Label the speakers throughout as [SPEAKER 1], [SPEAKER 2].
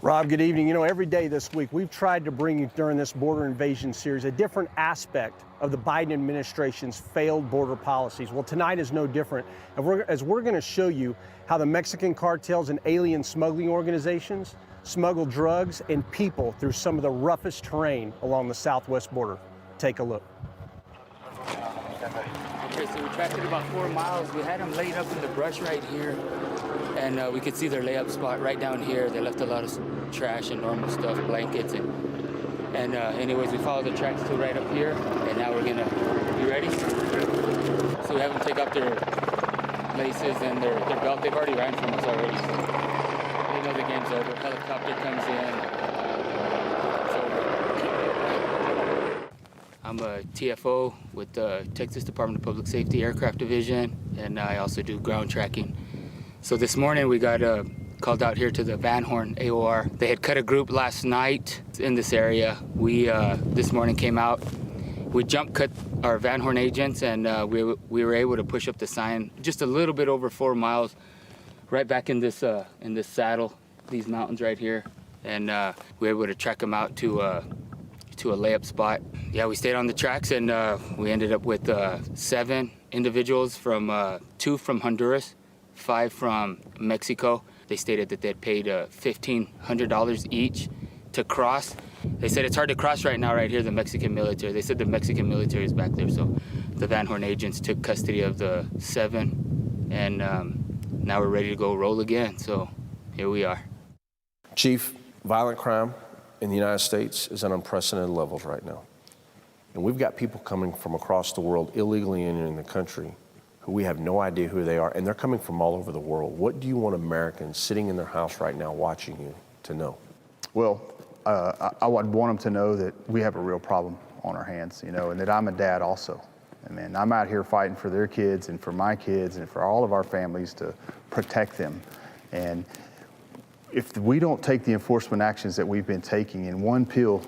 [SPEAKER 1] Rob, good evening. You know, every day this week, we've tried to bring you during this border invasion series a different aspect of the Biden administration's failed border policies. Well, tonight is no different. As we're going to show you how the Mexican cartels and alien smuggling organizations smuggle drugs and people through some of the roughest terrain along the southwest border. Take a look.
[SPEAKER 2] Okay, so we tracked it about 4 miles. We had them laid up in the brush right here, and we could see their layup spot right down here. They left a lot of trash and normal stuff, blankets, and anyways, we followed the tracks to right up here, and now we're gonna, you ready? So we have them take off their laces and their belt. They've already ran from us already, so they know the game's over. Helicopter comes in. I'm a TFO with the Texas Department of Public Safety Aircraft Division, and I also do ground tracking. So this morning we got called out here to the Van Horn AOR. They had cut a group last night in this area. We this morning came out. We jump cut our Van Horn agents, and we were able to push up the sign just a little bit over 4 miles, right back in this saddle, these mountains right here, and we were able to track them out to a layup spot. Yeah, we stayed on the tracks, and we ended up with 7 individuals, 2 from Honduras, 5 from Mexico. They stated that they'd paid $1,500 each to cross. They said it's hard to cross right now right here, the Mexican military. They said the Mexican military is back there, so the Van Horn agents took custody of the 7, and now we're ready to go roll again, so here we are.
[SPEAKER 3] Chief, violent crime in the United States is at unprecedented levels right now. And we've got people coming from across the world illegally entering the country who we have no idea who they are, and they're coming from all over the world. What do you want Americans sitting in their house right now watching you to know?
[SPEAKER 4] Well, I would want them to know that we have a real problem on our hands, you know, and that I'm a dad also. And man, I'm out here fighting for their kids and for my kids and for all of our families to protect them. And if we don't take the enforcement actions that we've been taking, and one pill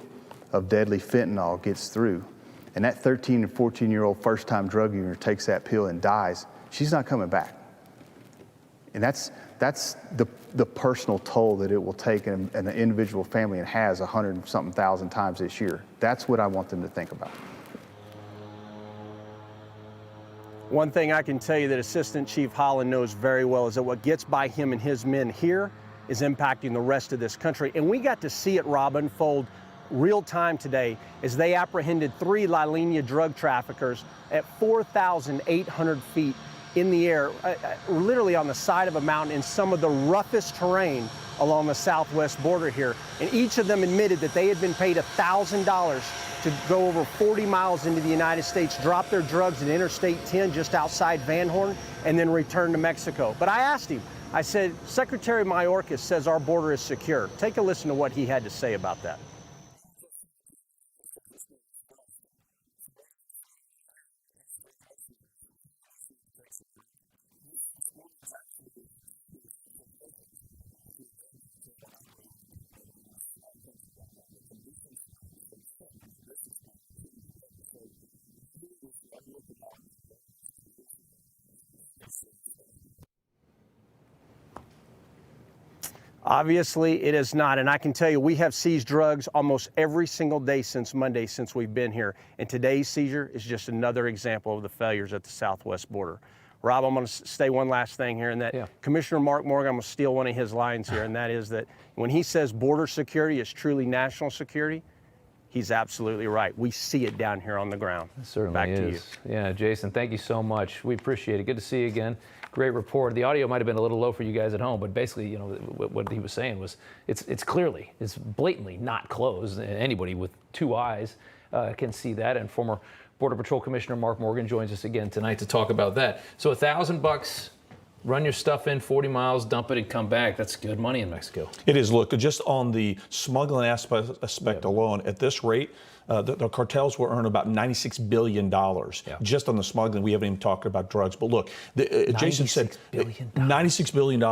[SPEAKER 4] of deadly fentanyl gets through, and that 13 and 14-year-old first-time drug user takes that pill and dies, she's not coming back. And that's the personal toll that it will take in an individual family, and has 100-something thousand times this year. That's what I want them to think about.
[SPEAKER 1] One thing I can tell you that Assistant Chief Holland knows very well is that what gets by him and his men here is impacting the rest of this country. And we got to see it, Rob, unfold real time today as they apprehended 3 La Linea drug traffickers at 4,800 feet in the air, literally on the side of a mountain in some of the roughest terrain along the southwest border here. And each of them admitted that they had been paid $1,000 to go over 40 miles into the United States, drop their drugs at Interstate 10 just outside Van Horn, and then return to Mexico. But I asked him, I said, Secretary Mayorkas says our border is secure. Take a listen to what he had to say about that. Obviously, it is not, and I can tell you we have seized drugs almost every single day since Monday, since we've been here, and today's seizure is just another example of the failures at the southwest border. Rob, I'm going to say one last thing here, and that Commissioner Mark Morgan, I'm going to steal one of his lines here, and that is that when he says border security is truly national security, he's absolutely right. We see it down here on the ground.
[SPEAKER 5] It certainly
[SPEAKER 1] Back
[SPEAKER 5] is.
[SPEAKER 1] to you.
[SPEAKER 5] Yeah, Jason, thank you so much. We appreciate it. Good to see you again. Great report. The audio might have been a little low for you guys at home, but basically, you know, what he was saying was it's blatantly not closed. Anybody with 2 eyes can see that. And former Border Patrol Commissioner Mark Morgan joins us again tonight to talk about that. So $1,000, run your stuff in 40 miles, dump it, and come back. That's good money in Mexico.
[SPEAKER 6] It is. Look, just on the smuggling aspect alone, at this rate, the cartels will earn about $96 billion just on the smuggling. We haven't even talked about drugs. But look, Jason said $96 billion.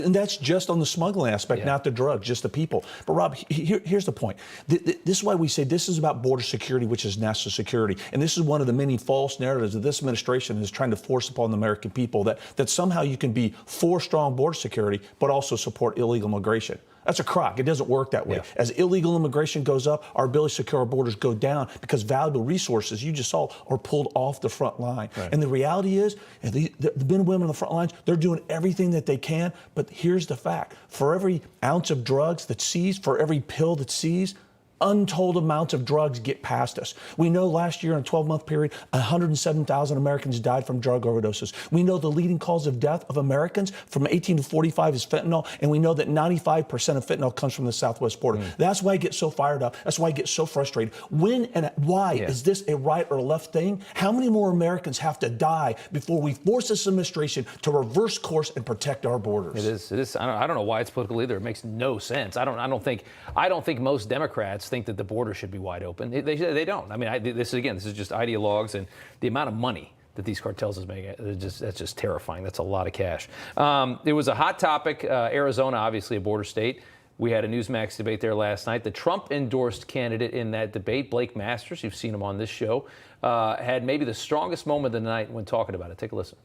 [SPEAKER 6] And that's just on the smuggling aspect, not the drugs, just the people. But Rob, here's the point. This is why we say this is about border security, which is national security. And this is one of the many false narratives that this administration is trying to force upon the American people, that somehow you can be for strong border security, but also support illegal migration. That's a crock. It doesn't work that way.
[SPEAKER 5] Yeah.
[SPEAKER 6] As illegal immigration goes up, our ability to secure our borders go down because valuable resources, you just saw, are pulled off the front line.
[SPEAKER 5] Right.
[SPEAKER 6] And the reality is, the men and women on the front lines, they're doing everything that they can. But here's the fact. For every ounce of drugs that's seized, for every pill that's seized, untold amounts of drugs get past us. We know last year in a 12-month period, 107,000 Americans died from drug overdoses. We know the leading cause of death of Americans from 18 to 45 is fentanyl, and we know that 95% of fentanyl comes from the southwest border. That's why I get so fired up. That's why I get so frustrated. When and why is this a right or a left thing? How many more Americans have to die before we force this administration to reverse course and protect our borders?
[SPEAKER 5] It is. I don't know why it's political either. It makes no sense. I don't think most Democrats think that the border should be wide open. They don't. I mean, this is just ideologues, and the amount of money that these cartels is making, that's just terrifying. That's a lot of cash. It was a hot topic. Arizona, obviously a border state. We had a Newsmax debate there last night. The Trump-endorsed candidate in that debate, Blake Masters, you've seen him on this show, had maybe the strongest moment of the night when talking about it. Take a listen.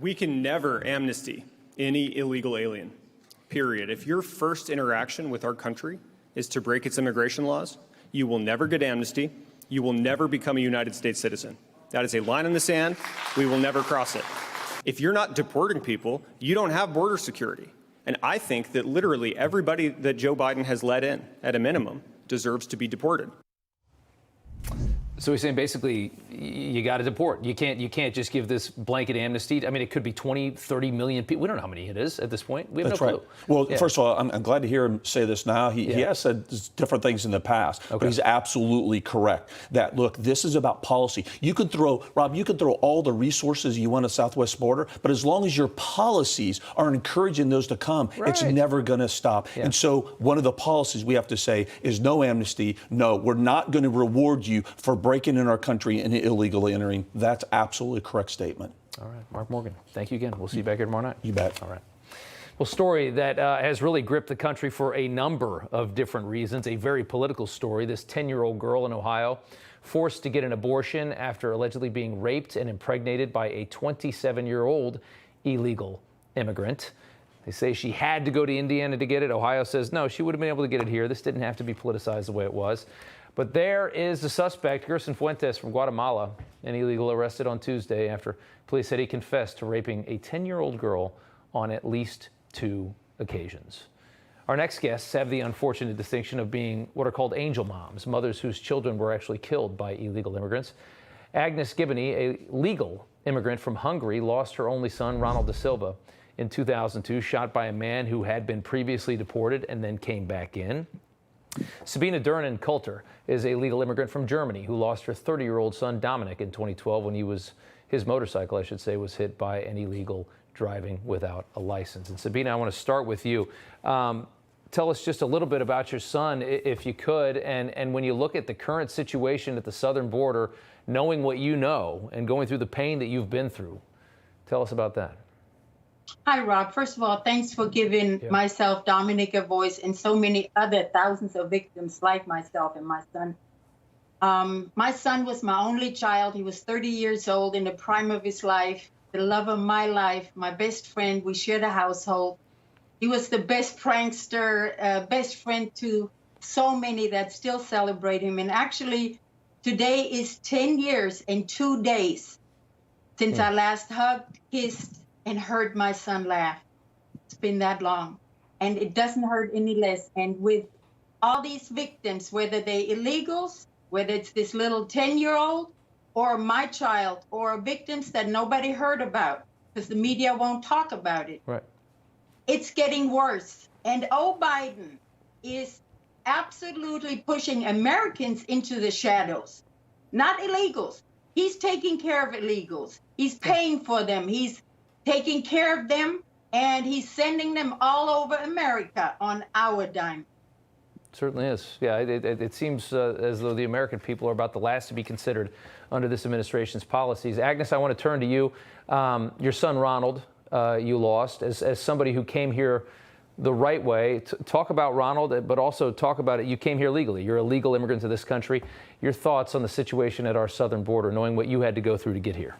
[SPEAKER 7] We can never amnesty any illegal alien, period. If your first interaction with our country is to break its immigration laws, you will never get amnesty. You will never become a United States citizen. That is a line in the sand. We will never cross it. If you're not deporting people, you don't have border security. And I think that literally everybody that Joe Biden has let in, at a minimum, deserves to be deported.
[SPEAKER 5] So he's saying basically you got to deport. You can't just give this blanket amnesty. I mean, it could be 20, 30 million people. We don't know how many it is at this point. We have
[SPEAKER 6] That's
[SPEAKER 5] no
[SPEAKER 6] right.
[SPEAKER 5] clue.
[SPEAKER 6] Well, first of all, I'm glad to hear him say this now. He has said different things in the past, but he's absolutely correct that, look, this is about policy. You could throw, Rob, all the resources you want at the southwest border, but as long as your policies are encouraging those to come, it's never going to stop. And so one of the policies we have to say is no amnesty. No, we're not going to reward you for breaking in our country and illegally entering. That's absolutely a correct statement.
[SPEAKER 5] All right, Mark Morgan, thank you again. We'll see you back here tomorrow night.
[SPEAKER 6] You bet.
[SPEAKER 5] All right. Well, story that has really gripped the country for a number of different reasons. A very political story. This 10-year-old girl in Ohio forced to get an abortion after allegedly being raped and impregnated by a 27-year-old illegal immigrant. They say she had to go to Indiana to get it. Ohio says no, she would have been able to get it here. This didn't have to be politicized the way it was. But there is the suspect, Gerson Fuentes from Guatemala, an illegal arrested on Tuesday after police said he confessed to raping a 10-year-old girl on at least 2 occasions. Our next guests have the unfortunate distinction of being what are called angel moms, mothers whose children were actually killed by illegal immigrants. Agnes Gibboney, a legal immigrant from Hungary, lost her only son, Ronald da Silva, in 2002, shot by a man who had been previously deported and then came back in. Sabine Durden-Coulter is a legal immigrant from Germany who lost her 30-year-old son, Dominic, in 2012 when his motorcycle, was hit by an illegal driving without a license. And Sabine, I want to start with you. Tell us just a little bit about your son, if you could, and when you look at the current situation at the southern border, knowing what you know and going through the pain that you've been through, tell us about that.
[SPEAKER 8] Hi, Rob. First of all, thanks for giving myself, Dominic, a voice, and so many other thousands of victims like myself and my son. My son was my only child. He was 30 years old in the prime of his life, the love of my life, my best friend. We shared a household. He was the best prankster, best friend to so many that still celebrate him. And actually, today is 10 years and 2 days since I last hugged, kissed, and heard my son laugh. It's been that long. And it doesn't hurt any less. And with all these victims, whether they're illegals, whether it's this little 10-year-old or my child or victims that nobody heard about because the media won't talk about it.
[SPEAKER 5] Right.
[SPEAKER 8] It's getting worse. And Biden is absolutely pushing Americans into the shadows, not illegals. He's taking care of illegals. He's paying for them. He's taking care of them, and he's sending them all over America on our dime.
[SPEAKER 5] Certainly is. Yeah, it seems as though the American people are about the last to be considered under this administration's policies. Agnes, I want to turn to you. Your son, Ronald, you lost. As somebody who came here the right way, talk about Ronald, but also talk about it. You came here legally. You're a legal immigrant to this country. Your thoughts on the situation at our southern border, knowing what you had to go through to get here.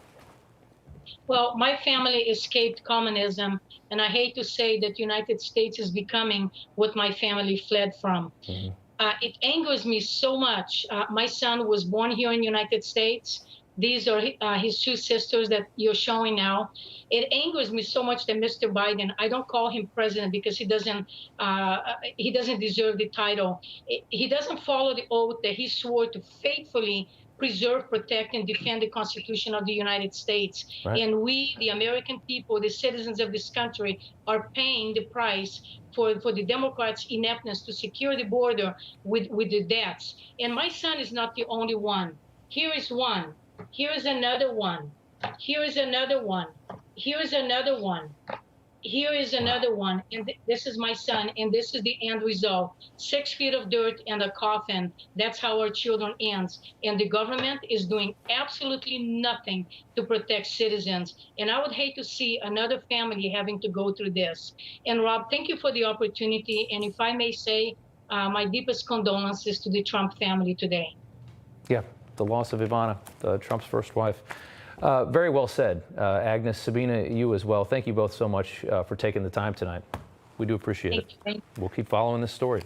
[SPEAKER 9] Well, my family escaped communism, and I hate to say that the United States is becoming what my family fled from. It angers me so much. My son was born here in the United States. These are his two sisters that you're showing now. It angers me so much that Mr. Biden, I don't call him president because he doesn't deserve the title. He doesn't follow the oath that he swore to faithfully preserve, protect, and defend the Constitution of the United States.
[SPEAKER 5] Right.
[SPEAKER 9] And we, the American people, the citizens of this country, are paying the price for the Democrats' ineptness to secure the border with the deaths. And my son is not the only one. Here is one. Here is another one. Here is another one. Here is another one. Here is another one. And this is my son, and this is the end result. 6 feet of dirt and a coffin. That's how our children ends. And the government is doing absolutely nothing to protect citizens. And I would hate to see another family having to go through this. And Rob, thank you for the opportunity. And if I may say, my deepest condolences to the Trump family today.
[SPEAKER 5] Yeah, the loss of Ivana, Trump's first wife. Very well said. Agnes, Sabine, you as well. Thank you both so much for taking the time tonight. We do appreciate it.
[SPEAKER 9] Thank you.
[SPEAKER 5] We'll keep following this story.